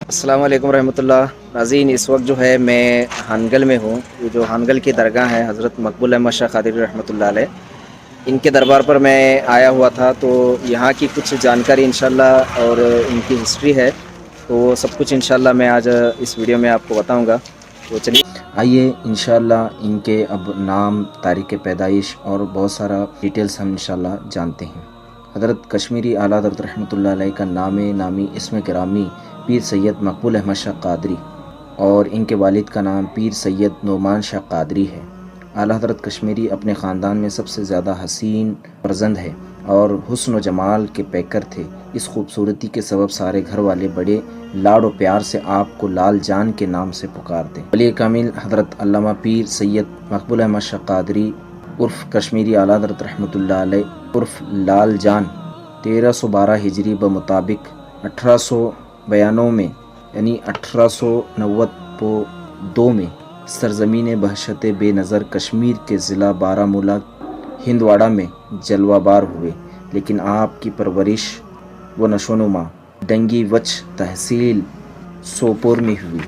السلام علیکم ورحمۃ اللہ ناظرین، اس وقت جو ہے میں ہانگل میں ہوں۔ یہ جو ہانگل کی درگاہ ہے حضرت مقبول احمد شاہ قادری رحمۃ اللہ علیہ، ان کے دربار پر میں آیا ہوا تھا، تو یہاں کی کچھ جانکاری انشاءاللہ اور ان کی ہسٹری ہے، تو وہ سب کچھ انشاءاللہ میں آج اس ویڈیو میں آپ کو بتاؤں گا۔ تو چلیے آئیے انشاءاللہ ان کے اب نام، تاریخ پیدائش اور بہت سارا ڈیٹیلز ہم انشاءاللہ جانتے ہیں۔ حضرت کشمیری اعلیٰ حضرت رحمۃ اللہ علیہ کا نامی اسم گرامی پیر سید مقبول احمد شاہ قادری اور ان کے والد کا نام پیر سید نعمان شاہ قادری ہے۔ اعلیٰ حضرت کشمیری اپنے خاندان میں سب سے زیادہ حسین فرزند ہے اور حسن و جمال کے پیکر تھے۔ اس خوبصورتی کے سبب سارے گھر والے بڑے لاڈ و پیار سے آپ کو لال جان کے نام سے پکارتے۔ ولی کامل حضرت علامہ پیر سید مقبول احمد شاہ قادری عرف کشمیری اعلیٰ حضرت رحمۃ اللہ علیہ عرف لال جان 1312 ہجری بمطابق 1892 میں یعنی 1892 میں سرزمین بہشت بے نظر کشمیر کے ضلع بارہمولہ ہندواڑہ میں جلوہ بار ہوئے، لیکن آپ کی پرورش و نشوونما ڈنگی وچ تحصیل سوپور میں ہوئی۔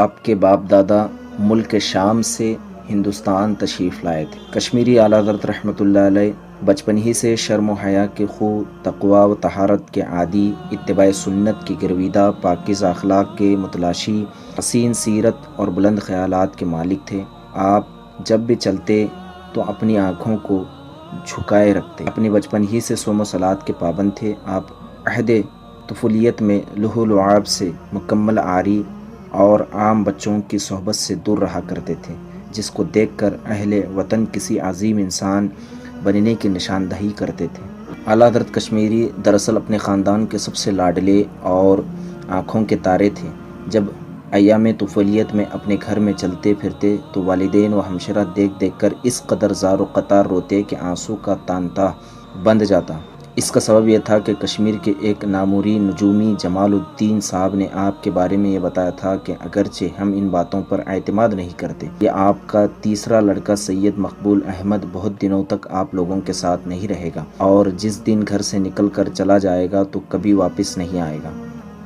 آپ کے باپ دادا ملک شام سے ہندوستان تشریف لائے تھے۔ کشمیری اعلیٰ حضرت رحمۃ اللہ علیہ بچپن ہی سے شرم و حیا کے خو، تقویٰ و طہارت کے عادی، اتباع سنت کی گرویدہ، پاکیزہ اخلاق کے متلاشی، حسین سیرت اور بلند خیالات کے مالک تھے۔ آپ جب بھی چلتے تو اپنی آنکھوں کو جھکائے رکھتے۔ اپنے بچپن ہی سے صوم و صلات کے پابند تھے۔ آپ عہد طفولیت میں لہو لعاب سے مکمل عاری اور عام بچوں کی صحبت سے دور رہا کرتے تھے، جس کو دیکھ کر اہل وطن کسی عظیم انسان بننے کی نشاندہی کرتے تھے۔ اعلیٰ حضرت کشمیری دراصل اپنے خاندان کے سب سے لاڈلے اور آنکھوں کے تارے تھے۔ جب ایام طفولیت میں اپنے گھر میں چلتے پھرتے تو والدین و ہمشیرہ دیکھ کر اس قدر زار و قطار روتے کہ آنسو کا تانتا بند جاتا۔ اس کا سبب یہ تھا کہ کشمیر کے ایک ناموری نجومی جمال الدین صاحب نے آپ کے بارے میں یہ بتایا تھا کہ اگرچہ ہم ان باتوں پر اعتماد نہیں کرتے، یہ آپ کا تیسرا لڑکا سید مقبول احمد بہت دنوں تک آپ لوگوں کے ساتھ نہیں رہے گا، اور جس دن گھر سے نکل کر چلا جائے گا تو کبھی واپس نہیں آئے گا۔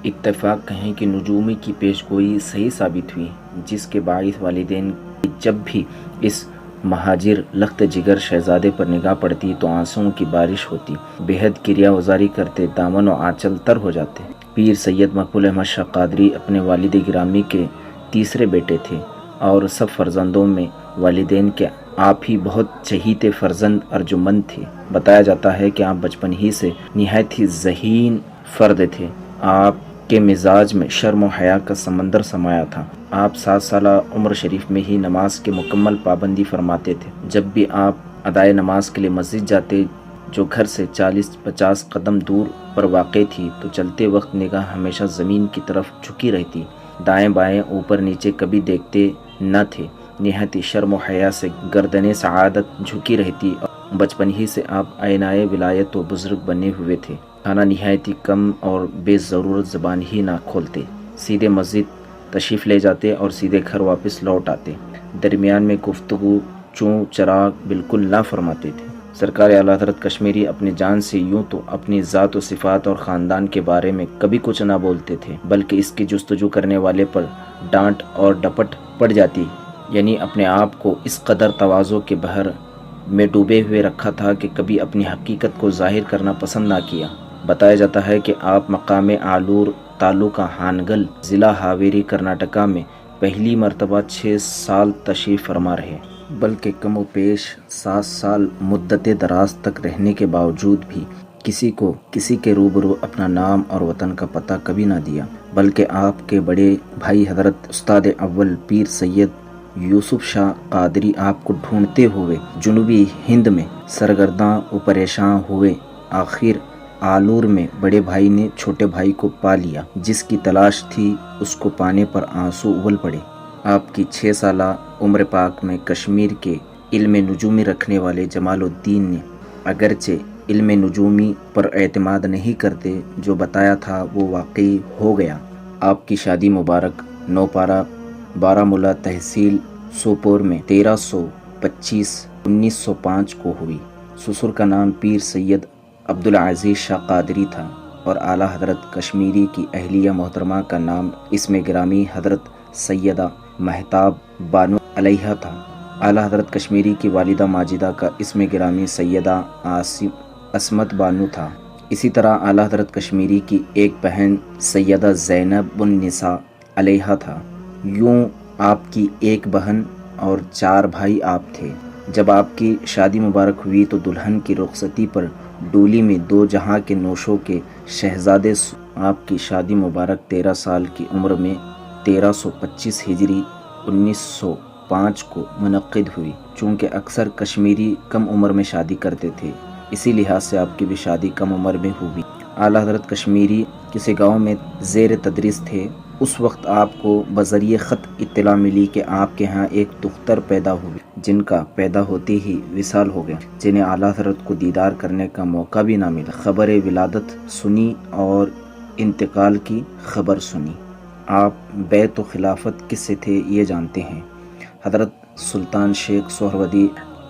اتفاق کہیں کہ نجومی کی پیش گوئی صحیح ثابت ہوئی، جس کے باعث والدین کی جب بھی اس مہاجر لخت جگر شہزادے پر نگاہ پڑتی تو آنسوؤں کی بارش ہوتی، بے حد کریا وزاری کرتے، دامن و آنچل تر ہو جاتے۔ پیر سید مقبول احمد شاہ قادری اپنے والد گرامی کے تیسرے بیٹے تھے اور سب فرزندوں میں والدین کے آپ ہی بہت چہیتے فرزند ارجمند تھے۔ بتایا جاتا ہے کہ آپ بچپن ہی سے نہایت ہی ذہین فرد تھے۔ آپ کے مزاج میں شرم و حیا کا سمندر سمایا تھا۔ آپ 7 سالہ عمر شریف میں ہی نماز کے مکمل پابندی فرماتے تھے۔ جب بھی آپ ادائے نماز کے لیے مسجد جاتے، جو گھر سے 40-50 قدم دور پر واقع تھی، تو چلتے وقت نگاہ ہمیشہ زمین کی طرف جھکی رہتی، دائیں بائیں اوپر نیچے کبھی دیکھتے نہ تھے۔ نہایت شرم و حیا سے گردن سعادت جھکی رہتی اور بچپن ہی سے آپ آئینۂ ولایت و بزرگ بنے ہوئے تھے۔ کھانا نہایت ہی کم اور بے ضرورت زبان ہی نہ کھولتے، سیدھے مسجد تشریف لے جاتے اور سیدھے گھر واپس لوٹ آتے۔ درمیان میں گفتگو چوں چراغ بالکل نہ فرماتے تھے۔ سرکار اعلیٰ حضرت کشمیری اپنی جان سے یوں تو اپنی ذات و صفات اور خاندان کے بارے میں کبھی کچھ نہ بولتے تھے، بلکہ اس کی جستجو کرنے والے پر ڈانٹ اور ڈپٹ پڑ جاتی، یعنی اپنے آپ کو اس قدر تواضع کے بحر میں ڈوبے ہوئے رکھا تھا کہ کبھی اپنی حقیقت کو ظاہر کرنا پسند نہ کیا۔ بتایا جاتا ہے کہ آپ مقام آلور تعلقہ ہانگل ضلع ہاویری کرناٹکا میں پہلی مرتبہ 6 سال تشریف فرما رہے، بلکہ کم و بیش 7 سال مدت دراز تک رہنے کے باوجود بھی کسی کو کسی کے روبرو اپنا نام اور وطن کا پتہ کبھی نہ دیا، بلکہ آپ کے بڑے بھائی حضرت استاد اول پیر سید یوسف شاہ قادری آپ کو ڈھونڈتے ہوئے جنوبی ہند میں سرگرداں و پریشاں ہوئے۔ آخر آلور میں بڑے بھائی نے چھوٹے بھائی کو پا لیا، جس کی تلاش تھی اس کو پانے پر آنسو ابل پڑے۔ آپ کی 6 سالہ عمر پاک میں کشمیر کے علم نجومی رکھنے والے جمال الدین نے اگرچہ علم نجومی پر اعتماد نہیں کرتے، جو بتایا تھا وہ واقعی ہو گیا۔ آپ کی شادی مبارک نوپارہ بارہمولہ تحصیل سوپور میں 1325/1905 کو ہوئی۔ سسر کا نام پیر سید عبدالعزیز شاہ قادری تھا اور اعلیٰ حضرت کشمیری کی اہلیہ محترمہ کا نام اسم گرامی حضرت سیدہ مہتاب بانو علیہ تھا۔ اعلیٰ حضرت کشمیری کی والدہ ماجدہ کا اسم گرامی سیدہ عصمت بانو تھا۔ اسی طرح اعلیٰ حضرت کشمیری کی ایک بہن سیدہ زینب النساء علیہ تھا۔ یوں آپ کی ایک بہن اور 4 بھائی آپ تھے۔ جب آپ کی شادی مبارک ہوئی تو دلہن کی رخصتی پر ڈولی میں 2 جہاں کے نوشوں کے شہزادے آپ کی شادی مبارک 13 سال کی عمر میں 1325 ہجری 1905 کو منعقد ہوئی۔ چونکہ اکثر کشمیری کم عمر میں شادی کرتے تھے، اسی لحاظ سے آپ کی بھی شادی کم عمر میں ہوئی۔ اعلیٰ حضرت کشمیری کسی گاؤں میں زیر تدریس تھے۔ اس وقت آپ کو بذریعہ خط اطلاع ملی کہ آپ کے ہاں ایک دختر پیدا ہوئی، جن کا پیدا ہوتے ہی وصال ہو گیا، جنہیں اعلیٰ حضرت کو دیدار کرنے کا موقع بھی نہ ملا۔ خبر ولادت سنی اور انتقال کی خبر سنی۔ آپ بیعت و خلافت کس سے تھے یہ جانتے ہیں۔ حضرت سلطان شیخ سہروردی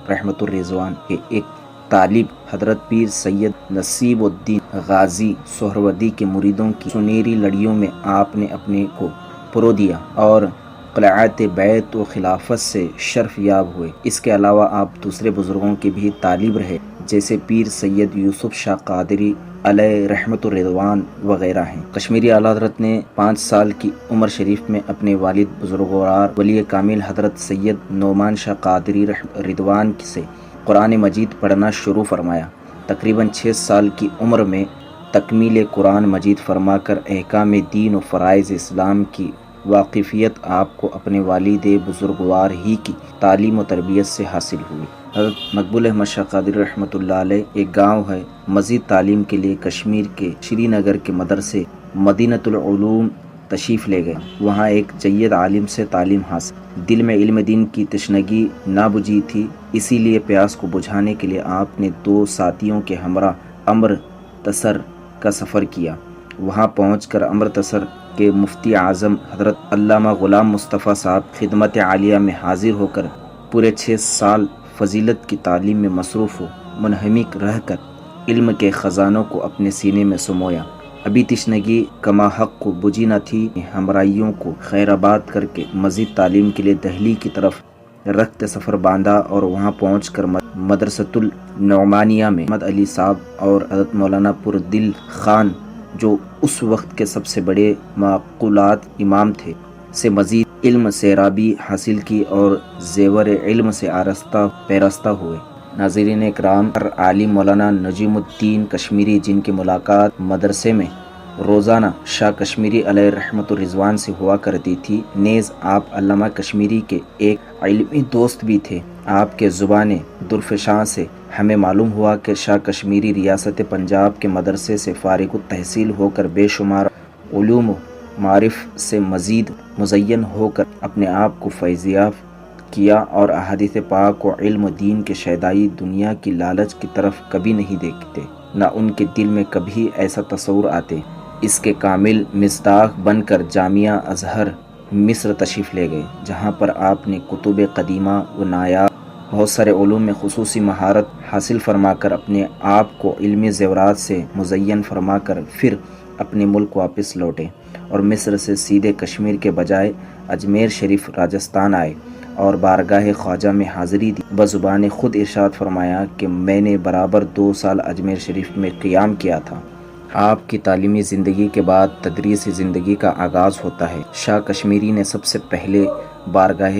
رحمۃ الرضوان کے ایک طالب حضرت پیر سید نصیب الدین غازی سہروردی کے مریدوں کی سنہری لڑیوں میں آپ نے اپنے کو پرو دیا اور قلعت بیعت و خلافت سے شرف یاب ہوئے۔ اس کے علاوہ آپ دوسرے بزرگوں کے بھی طالب رہے، جیسے پیر سید یوسف شاہ قادری علیہ رحمۃ الرضوان وغیرہ ہیں۔ کشمیری اعلیٰ حضرت نے 5 سال کی عمر شریف میں اپنے والد بزرگوار ولی کامل حضرت سید نعمان شاہ قادری رضوان سے قرآن مجید پڑھنا شروع فرمایا۔ تقریباً 6 سال کی عمر میں تکمیل قرآن مجید فرما کر احکام دین و فرائض اسلام کی واقفیت آپ کو اپنے والد بزرگوار ہی کی تعلیم و تربیت سے حاصل ہوئی۔ حضرت مقبول احمد شاہ قادری رحمۃ اللہ علیہ ایک گاؤں ہے، مزید تعلیم کے لیے کشمیر کے شری نگر کے مدرسے مدینۃ العلوم تشریف لے گئے۔ وہاں ایک جید عالم سے تعلیم حاصل۔ دل میں علم دین کی تشنگی نہ بجھی تھی، اسی لیے پیاس کو بجھانے کے لیے آپ نے 2 ساتھیوں کے ہمراہ امرتسر کا سفر کیا۔ وہاں پہنچ کر امرتسر کے مفتی اعظم حضرت علامہ غلام مصطفیٰ صاحب خدمت عالیہ میں حاضر ہو کر پورے 6 سال فضیلت کی تعلیم میں مصروف ہو منہمک رہ کر علم کے خزانوں کو اپنے سینے میں سمویا۔ ابھی تشنگی کما حق کو بجھی نہ تھی، ہمراہیوں کو خیرآباد کر کے مزید تعلیم کے لیے دہلی کی طرف رخت سفر باندھا اور وہاں پہنچ کر مدرسۃ النعمانیہ میں محمد علی صاحب اور حضرت مولانا پردل خان، جو اس وقت کے سب سے بڑے معقولات امام تھے، سے مزید علم سیرابی حاصل کی اور زیور علم سے آراستہ پیراستہ ہوئے۔ ناظرین اکرام، عالم مولانا نجم الدین کشمیری، جن کی ملاقات مدرسے میں روزانہ شاہ کشمیری علیہ رحمۃ الرضوان سے ہوا کرتی تھی، نیز آپ علامہ کشمیری کے ایک علمی دوست بھی تھے۔ آپ کے زبان درفشاں سے ہمیں معلوم ہوا کہ شاہ کشمیری ریاست پنجاب کے مدرسے سے فارغ التحصیل ہو کر بے شمار علوم و معارف سے مزید مزین ہو کر اپنے آپ کو فیضیاب کیا اور احادیث پاک و علم دین کے شیدائی دنیا کی لالچ کی طرف کبھی نہیں دیکھتے، نہ ان کے دل میں کبھی ایسا تصور آتے۔ اس کے کامل مصداق بن کر جامعہ ازہر مصر تشریف لے گئے، جہاں پر آپ نے کتب قدیمہ و نایاب بہت سارے علوم میں خصوصی مہارت حاصل فرما کر اپنے آپ کو علمی زیورات سے مزین فرما کر پھر اپنے ملک واپس لوٹے اور مصر سے سیدھے کشمیر کے بجائے اجمیر شریف راجستھان آئے اور بارگاہ خواجہ میں حاضری دی۔ بزبان خود ارشاد فرمایا کہ میں نے برابر 2 سال اجمیر شریف میں قیام کیا تھا۔ آپ کی تعلیمی زندگی کے بعد تدریسی زندگی کا آغاز ہوتا ہے۔ شاہ کشمیری نے سب سے پہلے بارگاہ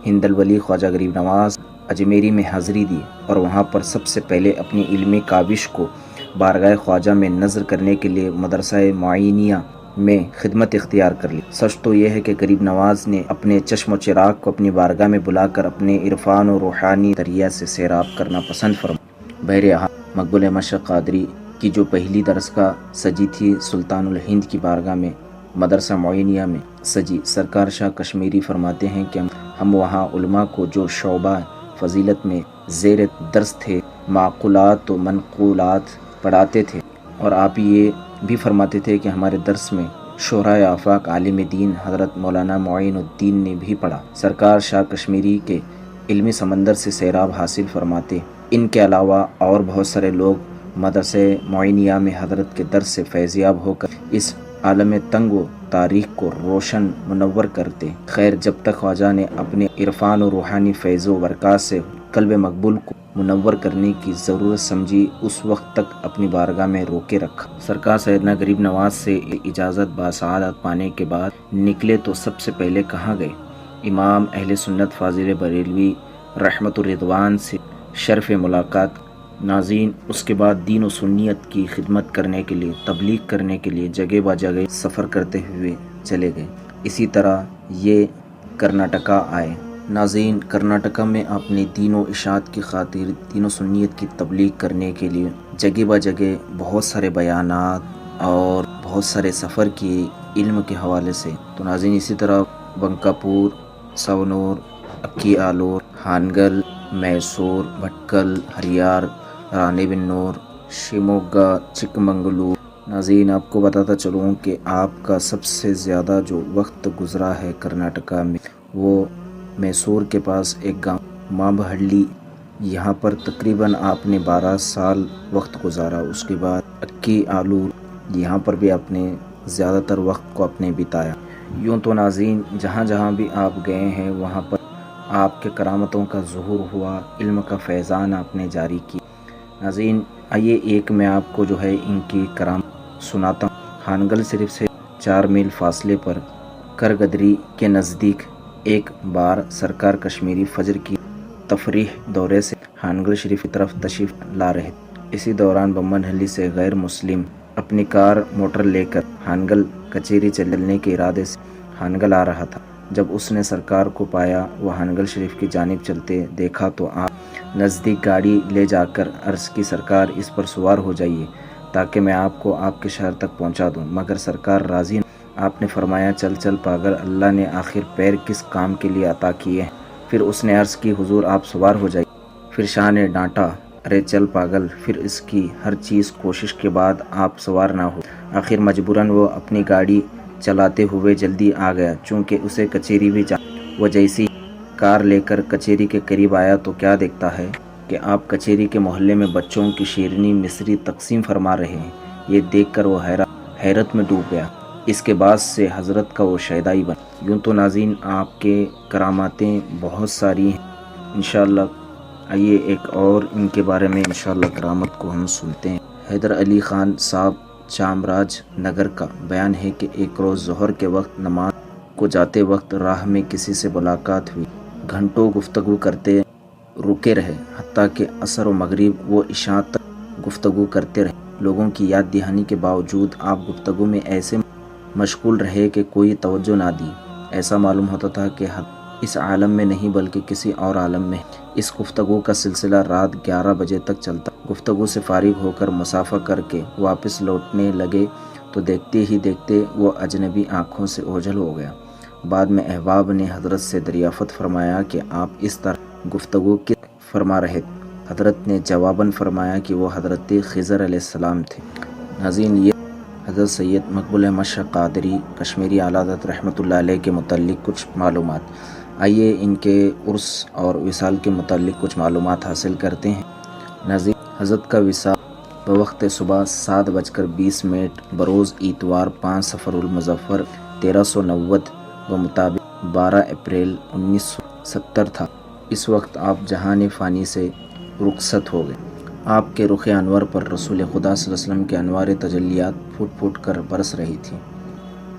ہند الولی خواجہ غریب نواز اجمیری میں حاضری دی اور وہاں پر سب سے پہلے اپنی علمی کاوش کو بارگاہ خواجہ میں نظر کرنے کے لیے مدرسہ معینیہ میں خدمت اختیار کر لی۔ سچ تو یہ ہے کہ غریب نواز نے اپنے چشم و چراغ کو اپنی بارگاہ میں بلا کر اپنے عرفان و روحانی دریا سے سیراب کرنا پسند فرمایا۔ بہرحال مقبول احمد شاہ قادری کی جو پہلی درسگاہ سجی تھی سلطان الہند کی بارگاہ میں مدرسہ معینیہ میں سجی۔ سرکار شاہ کشمیری فرماتے ہیں کہ ہم وہاں علماء کو جو شعبہ فضیلت میں زیر درس تھے معقولات و منقولات پڑھاتے تھے، اور آپ یہ بھی فرماتے تھے کہ ہمارے درس میں شہرائے آفاق عالم دین حضرت مولانا معین الدین نے بھی پڑھا۔ سرکار شاہ کشمیری کے علمی سمندر سے سیراب حاصل فرماتے۔ ان کے علاوہ اور بہت سارے لوگ مدرسے معینیہ میں حضرت کے درس سے فیضیاب ہو کر اس عالم تنگ و تاریخ کو روشن منور کرتے۔ خیر، جب تک خواجہ نے اپنے عرفان و روحانی فیض و برکات سے قلب مقبول کو منور کرنے کی ضرورت سمجھی، اس وقت تک اپنی بارگاہ میں روکے رکھا۔ سرکار سیدنا غریب نواز سے اجازت باسعادت پانے کے بعد نکلے تو سب سے پہلے کہاں گئے؟ امام اہل سنت فاضل بریلوی رحمت الرضوان سے شرف ملاقات۔ ناظرین، اس کے بعد دین و سنیت کی خدمت کرنے کے لیے، تبلیغ کرنے کے لیے جگہ با جگہ سفر کرتے ہوئے چلے گئے۔ اسی طرح یہ کرناٹکا آئے۔ ناظرین، کرناٹکا میں آپ نے دین و اشاعت کی خاطر دین و سنیت کی تبلیغ کرنے کے لیے جگہ با جگہ بہت سارے بیانات اور بہت سارے سفر کیے علم کے حوالے سے۔ تو ناظرین، اسی طرح بنکاپور، سونور، اکی آلور، ہانگل، میسور، بھٹکل، ہریار، رانے بنور، شیموگا، چکمنگلور۔ ناظرین، آپ کو بتاتا چلوں کہ آپ کا سب سے زیادہ جو وقت گزرا ہے کرناٹکا میں، وہ میسور کے پاس ایک گاؤں مابہڈلی، یہاں پر تقریباً آپ نے 12 سال وقت گزارا۔ اس کے بعد اکی آلور، یہاں پر بھی آپ نے زیادہ تر وقت کو اپنے بتایا۔ یوں تو ناظرین، جہاں جہاں بھی آپ گئے ہیں وہاں پر آپ کے کرامتوں کا ظہور ہوا، علم کا فیضان آپ نے جاری کی۔ ناظرین، آئیے ایک میں آپ کو جو ہے ان کی کرامت سناتا ہوں۔ ہانگل شریف سے 4 میل فاصلے پر کرگدری کے نزدیک ایک بار سرکار کشمیری فجر کی تفریح دورے سے ہانگل شریف کی طرف تشریف لا رہے تھے۔ اسی دوران بمنہلی سے غیر مسلم اپنی کار موٹر لے کر ہانگل کچیری چلنے کے ارادے سے ہانگل آ رہا تھا۔ جب اس نے سرکار کو پایا، وہ ہانگل شریف کی جانب چلتے دیکھا تو آپ نزدیک گاڑی لے جا کر عرض کی، سرکار اس پر سوار ہو جائیے تاکہ میں آپ کو آپ کے شہر تک پہنچا دوں۔ مگر سرکار راضی نہ۔ آپ نے فرمایا، چل چل پاگل، اللہ نے آخر پیر کس کام کے لیے عطا کیے ہیں؟ پھر اس نے عرض کی، حضور آپ سوار ہو جائیے۔ پھر شاہ نے ڈانٹا، ارے چل پاگل، پھر اس کی ہر چیز کوشش کے بعد آپ سوار نہ ہو۔ آخر مجبوراً وہ اپنی گاڑی چلاتے ہوئے جلدی آ گیا، چونکہ اسے کچیری بھی وہ جیسی کار لے کر کچیری کے قریب آیا تو کیا دیکھتا ہے کہ آپ کچیری کے محلے میں بچوں کی شیرنی مصری تقسیم فرما رہے ہیں۔ یہ دیکھ کر وہ حیرت میں ڈوب گیا۔ اس کے بعد سے حضرت کا وہ شیدائی بنا۔ یوں تو ناظرین، آپ کے کراماتیں بہت ساری ہیں انشاءاللہ۔ آئیے ایک اور ان کے بارے میں انشاءاللہ کرامت کو ہم سنتے ہیں۔ حیدر علی خان صاحب چامراج نگر کا بیان ہے کہ ایک روز ظہر کے وقت نماز کو جاتے وقت راہ میں کسی سے ملاقات ہوئی۔ گھنٹوں گفتگو کرتے رکے رہے، حتیٰ کہ عصر و مغرب و عشاء تک گفتگو کرتے رہے۔ لوگوں کی یاد دہانی کے باوجود آپ گفتگو میں ایسے مشغول رہے کہ کوئی توجہ نہ دی۔ ایسا معلوم ہوتا تھا کہ اس عالم میں نہیں بلکہ کسی اور عالم میں۔ اس گفتگو کا سلسلہ رات 11 بجے تک چلتا۔ گفتگو سے فارغ ہو کر مسافہ کر کے واپس لوٹنے لگے تو دیکھتے ہی دیکھتے وہ اجنبی آنکھوں سے اوجھل ہو گیا۔ بعد میں احباب نے حضرت سے دریافت فرمایا کہ آپ اس طرح گفتگو کس فرما رہے تھے؟ حضرت نے جواباً فرمایا کہ وہ حضرت خضر علیہ السلام تھے۔ ناظرین، یہ حضرت سید مقبول احمد شاہ قادری کشمیری اعلیٰ حضرت رحمۃ اللہ علیہ کے متعلق کچھ معلومات۔ آئیے ان کے عرس اور وصال کے متعلق کچھ معلومات حاصل کرتے ہیں۔ ناظرین، حضرت کا وصال بوقت صبح 7:20 بروز اتوار 5 صفر المظفر 1390 بمطابق 12 اپریل 1970 تھا۔ اس وقت آپ جہان فانی سے رخصت ہو گئے۔ آپ کے رخ انور پر رسول خدا صلی اللہ علیہ وسلم کے انوار تجلیات پھوٹ پھوٹ کر برس رہی تھی۔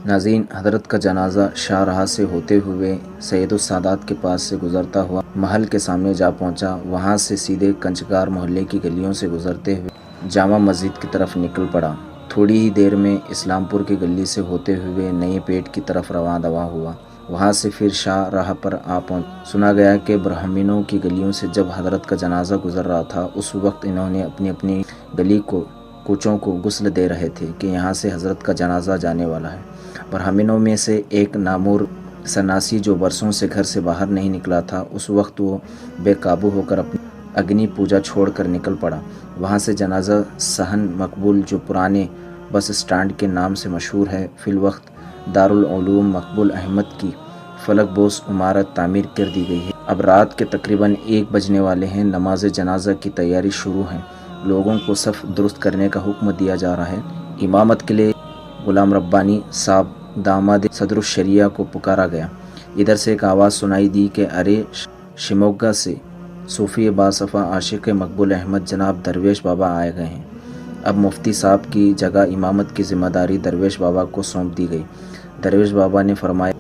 ناظرین، حضرت کا جنازہ شاہ راہ سے ہوتے ہوئے سید السادات کے پاس سے گزرتا ہوا محل کے سامنے جا پہنچا۔ وہاں سے سیدھے کنچگار محلے کی گلیوں سے گزرتے ہوئے جامع مسجد کی طرف نکل پڑا۔ تھوڑی ہی دیر میں اسلام پور کی گلی سے ہوتے ہوئے نئے پیٹ کی طرف رواں دواں ہوا۔ وہاں سے پھر شاہ راہ پر آ پہنچا۔ سنا گیا کہ برہمنوں کی گلیوں سے جب حضرت کا جنازہ گزر رہا تھا، اس وقت انہوں نے اپنی اپنی گلی کو کوچوں کو غسل دے رہے تھے کہ یہاں سے حضرت کا جنازہ جانے والا ہے۔ برہمنوں میں سے ایک نامور سناسی جو برسوں سے گھر سے باہر نہیں نکلا تھا، اس وقت وہ بے قابو ہو کر اپنی اگنی پوجا چھوڑ کر نکل پڑا۔ وہاں سے جنازہ صحن مقبول جو پرانے بس اسٹینڈ کے نام سے مشہور ہے، فی الوقت دارالعلوم مقبول احمد کی فلک بوس عمارت تعمیر کر دی گئی ہے۔ اب رات کے تقریباً 1 بجنے والے ہیں۔ نماز جنازہ کی تیاری شروع ہے۔ لوگوں کو صف درست کرنے کا حکم دیا جا رہا ہے۔ امامت کے لیے غلام ربانی صاحب داماد صدر الشریعہ کو پکارا گیا۔ ادھر سے ایک آواز سنائی دی کہ ارے شموگا سے صوفی باصفا عاشق مقبول احمد جناب درویش بابا آئے گئے ہیں۔ اب مفتی صاحب کی جگہ امامت کی ذمہ داری درویش بابا کو سونپ دی گئی۔ درویش بابا نے فرمایا،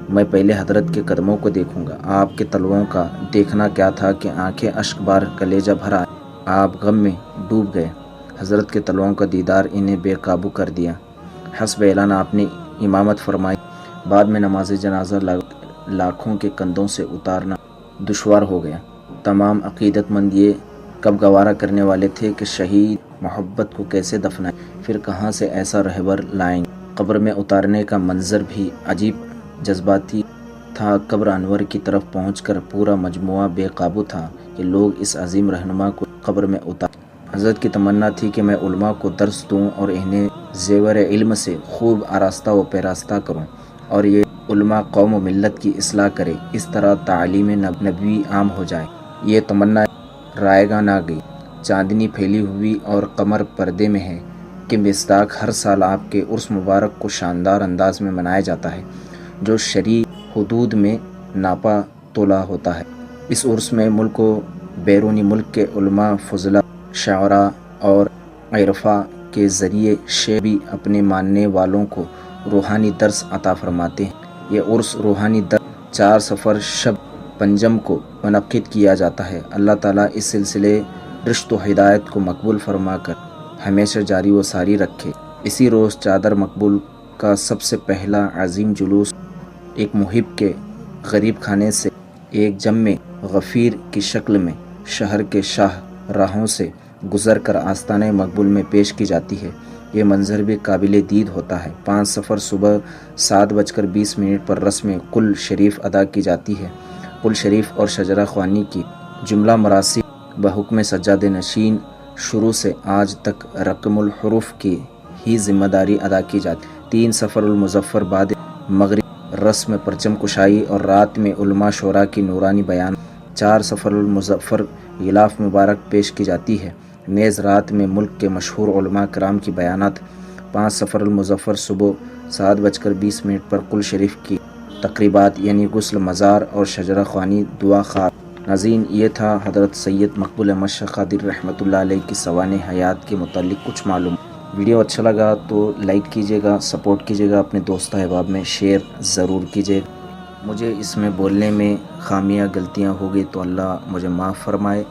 میں پہلے حضرت کے قدموں کو دیکھوں گا۔ آپ کے تلوؤں کا دیکھنا کیا تھا کہ آنکھیں اشک بار کلیجہ بھر آئیں۔ آپ غم میں ڈوب گئے۔ حضرت کے تلوؤں کا دیدار انہیں بے قابو کر دیا۔ حسب اعلان آپ نے امامت فرمائی۔ بعد میں نماز جنازہ لاکھوں کے کندھوں سے اتارنا دشوار ہو گیا۔ تمام عقیدت مند یہ کب گوارا کرنے والے تھے کہ شہید محبت کو کیسے دفنائیں، پھر کہاں سے ایسا رہبر لائیں گے۔ قبر میں اتارنے کا منظر بھی عجیب جذباتی تھا۔ قبر انور کی طرف پہنچ کر پورا مجموعہ بے قابو تھا کہ لوگ اس عظیم رہنما کو قبر میں اتاریں۔ حضرت کی تمنا تھی کہ میں علماء کو درس دوں اور انہیں زیور علم سے خوب آراستہ و پیراستہ کروں، اور یہ علماء قوم و ملت کی اصلاح کرے، اس طرح تعلیم نبوی عام ہو جائے۔ یہ تمنا رائیگاں نہ گئی۔ چاندنی پھیلی ہوئی اور قمر پردے میں ہے کہ مصداق ہر سال آپ کے عرس مبارک کو شاندار انداز میں منایا جاتا ہے، جو شرعی حدود میں ناپا تولا ہوتا ہے۔ اس عرس میں ملک و بیرونی ملک کے علماء، فضلاء، شعراء اور عرفاء کے ذریعے شیخ بھی اپنے ماننے والوں کو روحانی درس عطا فرماتے ہیں۔ یہ عرس روحانی درس 4 صفر شب پنجم کو منعقد کیا جاتا ہے۔ اللہ تعالیٰ اس سلسلے رشد و ہدایت کو مقبول فرما کر ہمیشہ جاری و ساری رکھے۔ اسی روز چادر مقبول کا سب سے پہلا عظیم جلوس ایک محب کے غریب خانے سے ایک جم غفیر کی شکل میں شہر کے شاہ راہوں سے گزر کر آستانہ مقبول میں پیش کی جاتی ہے۔ یہ منظر بھی قابل دید ہوتا ہے۔ 5 صفر صبح 7:20 پر رسم قل شریف ادا کی جاتی ہے۔ قل شریف اور شجرہ خوانی کی جملہ مراسم بحکم سجادہ نشین شروع سے آج تک رقم الحروف کی ہی ذمہ داری ادا کی جاتی ہے۔ 3 صفر المظفر بعد مغرب رسم پرچم کشائی اور رات میں علماء شعراء کی نورانی بیان۔ 4 صفر المظفر غلاف مبارک پیش کی جاتی ہے، نیز رات میں ملک کے مشہور علماء کرام کی بیانات۔ 5 صفر المظفر صبح 7:20 پر قل شریف کی تقریبات یعنی غسل مزار اور شجرہ خوانی دعا خار۔ ناظرین، یہ تھا حضرت سید مقبول احمد شاہ قادری رحمۃ اللہ علیہ کی سوانح حیات کے متعلق کچھ معلوم۔ ویڈیو اچھا لگا تو لائک کیجیے گا، سپورٹ کیجیے گا، اپنے دوست احباب میں شیئر ضرور کیجیے گا۔ مجھے اس میں بولنے میں خامیاں غلطیاں ہو گئی تو اللہ مجھے معاف فرمائے۔